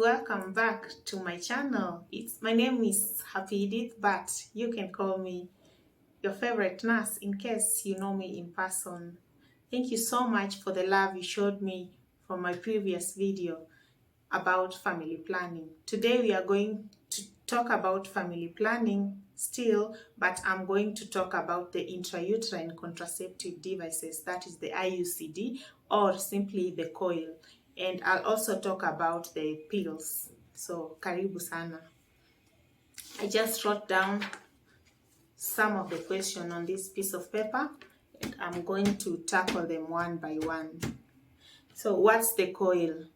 welcome back to my channel. My name is Edith, but you can call me your favorite nurse in case you know me in person. Thank you so much for the love you showed me from my previous video about family planning. Today we are going to talk about family planning still, but I'm going to talk about the intrauterine contraceptive devices, that is the Iucd, or simply the coil. And I'll also talk about the pills. So karibu sana. I just wrote down some of the questions on this piece of paper and I'm going to tackle them one by one. So what's the coil?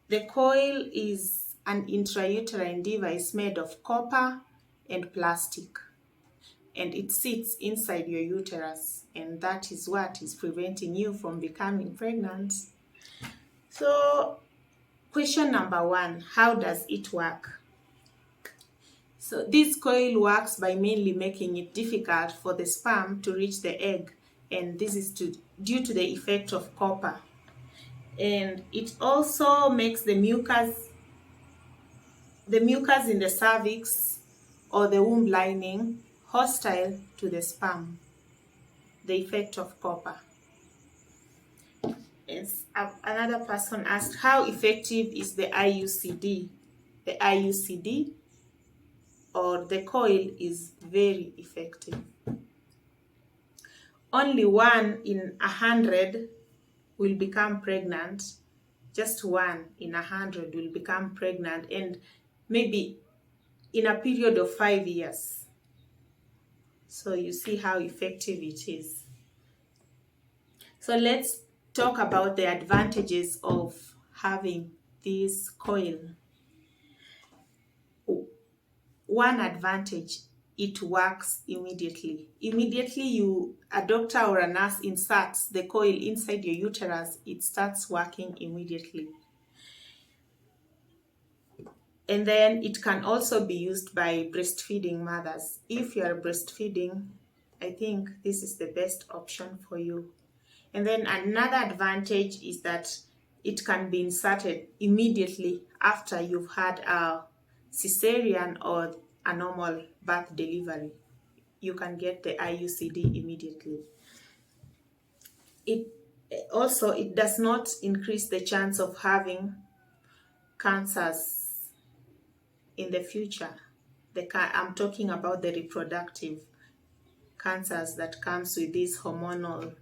The coil is an intrauterine device made of copper and plastic, and it sits inside your uterus, and that is what is preventing you from becoming pregnant. So question number one, how does it work? So this coil works by mainly making it difficult for the sperm to reach the egg, and this is due to the effect of copper. And it also makes the mucus in the cervix or the womb lining hostile to the sperm, the effect of copper. Another person asked, how effective is the Iucd? The Iucd or the coil is very effective. Only 1 in 100 will become pregnant. Just 1 in 100 will become pregnant, and maybe in a period of 5 years. So you see how effective it is. So let's talk about the advantages of having this coil. One advantage, it works immediately. Immediately a doctor or a nurse inserts the coil inside your uterus, it starts working immediately. And then it can also be used by breastfeeding mothers. If you are breastfeeding, I think this is the best option for you. And then another advantage is that it can be inserted immediately after you've had a cesarean or a normal birth delivery. You can get the Iucd immediately. It does not increase the chance of having cancers in the future. I'm talking about the reproductive cancers that comes with these hormonal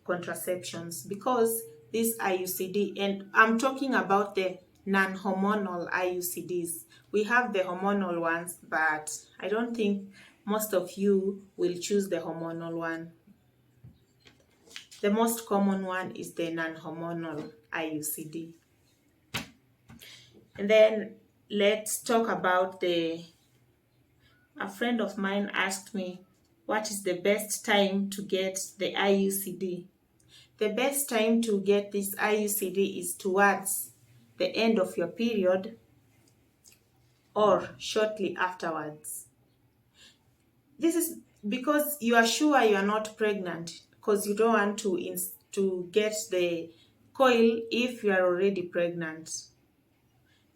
contraceptions, because this Iucd, and I'm talking about the non-hormonal Iucds. We have the hormonal ones, but I don't think most of you will choose the hormonal one. The most common one is the non-hormonal Iucd. And then let's talk about a friend of mine asked me, what is the best time to get the Iucd? The best time to get this Iucd is towards the end of your period or shortly afterwards. This is because you are sure you are not pregnant, because you don't want to get the coil if you are already pregnant.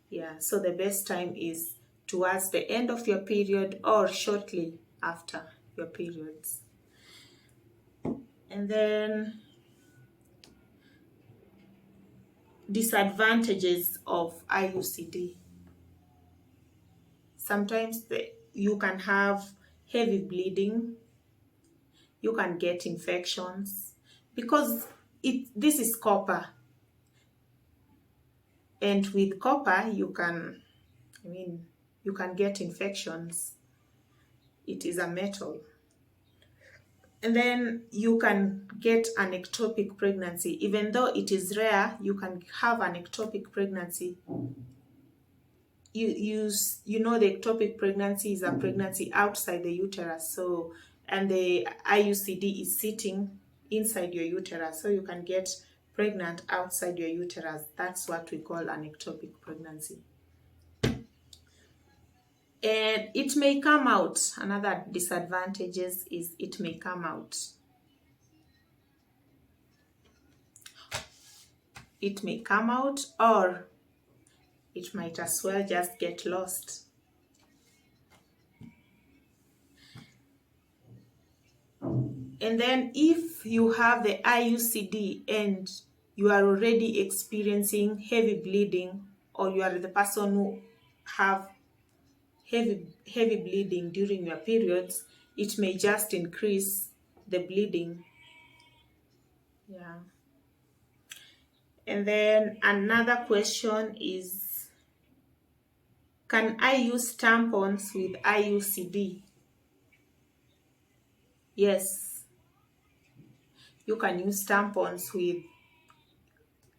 Yeah, so the best time is towards the end of your period or shortly after your periods. And then disadvantages of Iucd. Sometimes you can have heavy bleeding, you can get infections, because this is copper, and with copper you can get infections. It is a metal. And then you can get an ectopic pregnancy. Even though it is rare, you can have an ectopic pregnancy. You know the ectopic pregnancy is a pregnancy outside the uterus. So, and the Iucd is sitting inside your uterus. So you can get pregnant outside your uterus. That's what we call an ectopic pregnancy. And it may come out. Another disadvantages is it may come out. It may come out, or it might as well just get lost. And then if you have the IUCD and you are already experiencing heavy bleeding, or you are the person who have heavy bleeding during your periods, it may just increase the bleeding. Yeah. And then another question is, can I use tampons with IUCD? Yes, you can use tampons with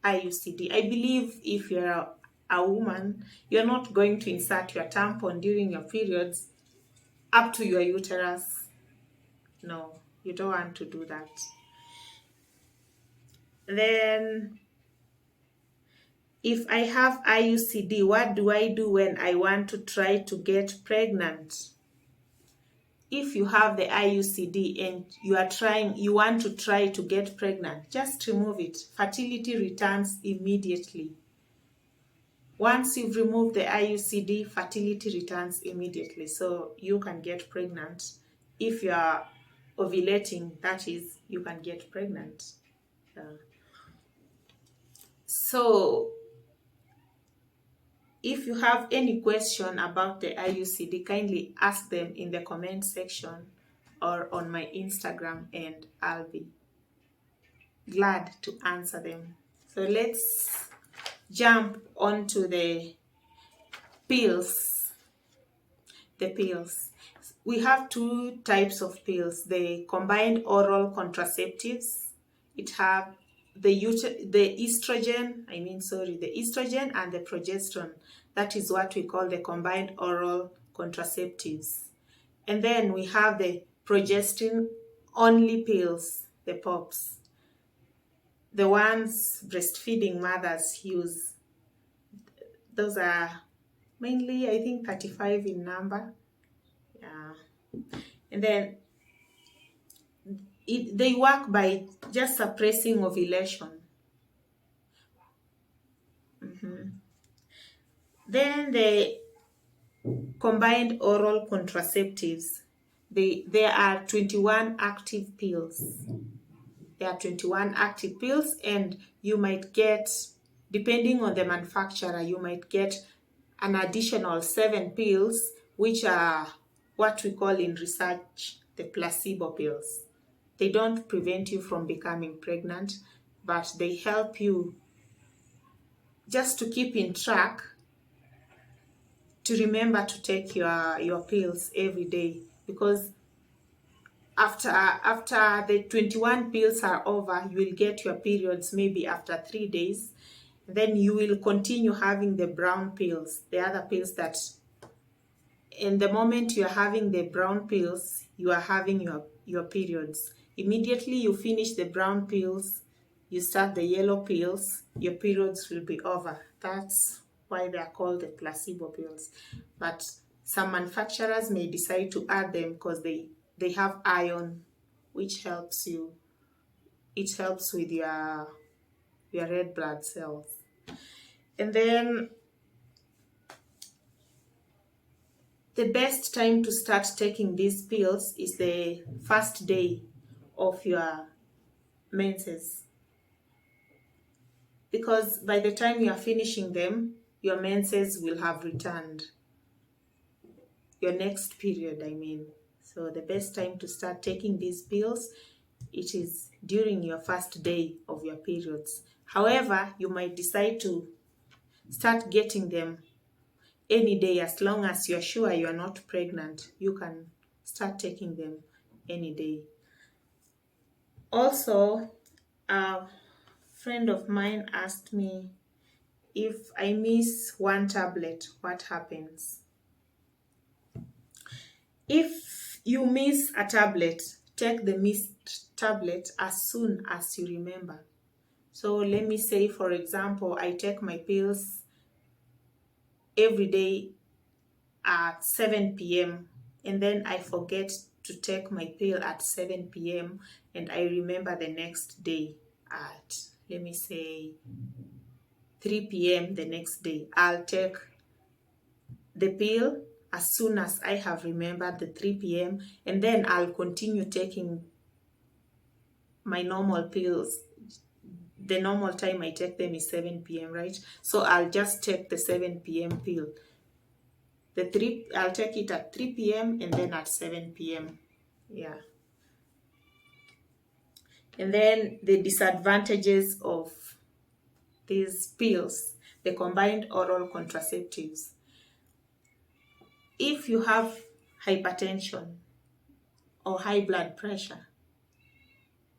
IUCD. I believe if you're a woman, you're not going to insert your tampon during your periods up to your uterus. No, you don't want to do that. Then, if I have IUCD, what do I do when I want to try to get pregnant? If you have the IUCD and you want to try to get pregnant, just remove it. Fertility returns immediately. Once you've removed the IUCD, fertility returns immediately, so you can get pregnant. If you are ovulating, that is, you can get pregnant. So, if you have any question about the IUCD, kindly ask them in the comment section or on my Instagram, and I'll be glad to answer them. So let's jump onto the pills. The pills. We have two types of pills: the combined oral contraceptives. It have the estrogen and the progesterone. That is what we call the combined oral contraceptives. And then we have the progesterone only pills, the POPs, the ones breastfeeding mothers use. Those are mainly, I think, 35 in number. Yeah. And then they work by just suppressing ovulation. Then the combined oral contraceptives, there are 21 active pills. There are 21 active pills, and you might get, depending on the manufacturer, you might get an additional 7 pills, which are what we call in research the placebo pills. They don't prevent you from becoming pregnant, but they help you just to keep in track, to remember to take your pills every day, because after the 21 pills are over, you will get your periods maybe after 3 days. Then you will continue having the brown pills, the other pills that, in the moment you are having the brown pills, you are having your periods. Immediately you finish the brown pills, you start the yellow pills, your periods will be over. That's why they are called the placebo pills. But some manufacturers may decide to add them because they have iron, which helps you. It helps with your red blood cells. And then the best time to start taking these pills is the first day of your menses, because by the time you are finishing them, your menses will have returned. Your next period, I mean. So the best time to start taking these pills, it is during your first day of your periods. However, you might decide to start getting them any day. As long as you're sure you're not pregnant, you can start taking them any day. Also, a friend of mine asked me, if I miss one tablet, what happens? If you miss a tablet, take the missed tablet as soon as you remember. So let me say, for example, I take my pills every day at 7 p.m. and then I forget to take my pill at 7 p.m. and I remember the next day at, let me say, 3 p.m. the next day. I'll take the pill as soon as I have remembered the 3 p.m. and then I'll continue taking my normal pills. The normal time I take them is 7 p.m., right? So I'll just take the 7 p.m. pill. I'll take it at 3 p.m. and then at 7 p.m. Yeah. And then the disadvantages of these pills, the combined oral contraceptives. If you have hypertension or high blood pressure,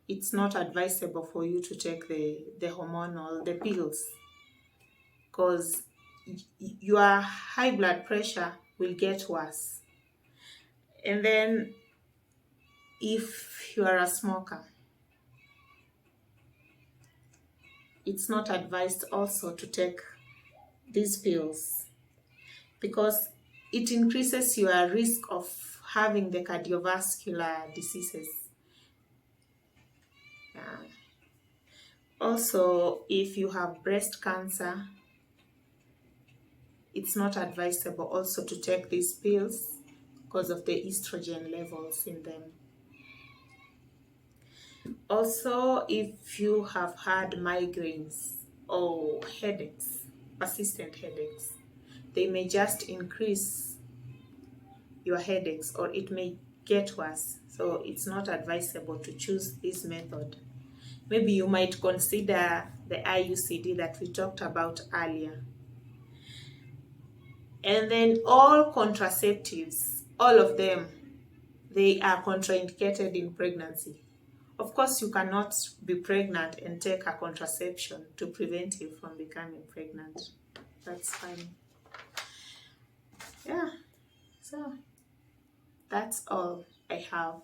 it's not advisable for you to take the hormonal, the pills, because your high blood pressure will get worse. And then if you are a smoker, it's not advised also to take these pills because it increases your risk of having the cardiovascular diseases. Also, if you have breast cancer, it's not advisable also to take these pills because of the estrogen levels in them. Also, if you have had migraines or headaches, persistent headaches, they may just increase your headaches or it may get worse. So it's not advisable to choose this method. Maybe you might consider the Iucd that we talked about earlier. And then all contraceptives, all of them, they are contraindicated in pregnancy. Of course, you cannot be pregnant and take a contraception to prevent you from becoming pregnant. That's fine. Yeah, so that's all I have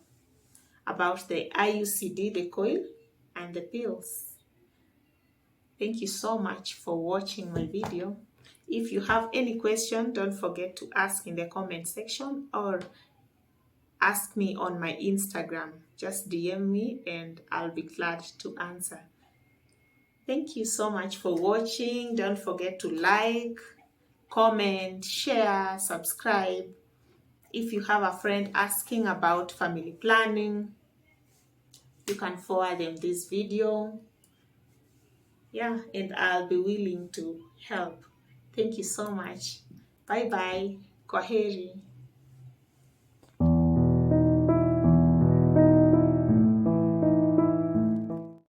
about the Iucd, the coil, and the pills. Thank you so much for watching my video. If you have any question, don't forget to ask in the comment section or ask me on my Instagram. Just DM me and I'll be glad to answer. Thank you so much for watching. Don't forget to like, comment, share, subscribe. If you have a friend asking about family planning, you can forward them this video. Yeah, and I'll be willing to help. Thank you so much. Bye bye. Kwaheri.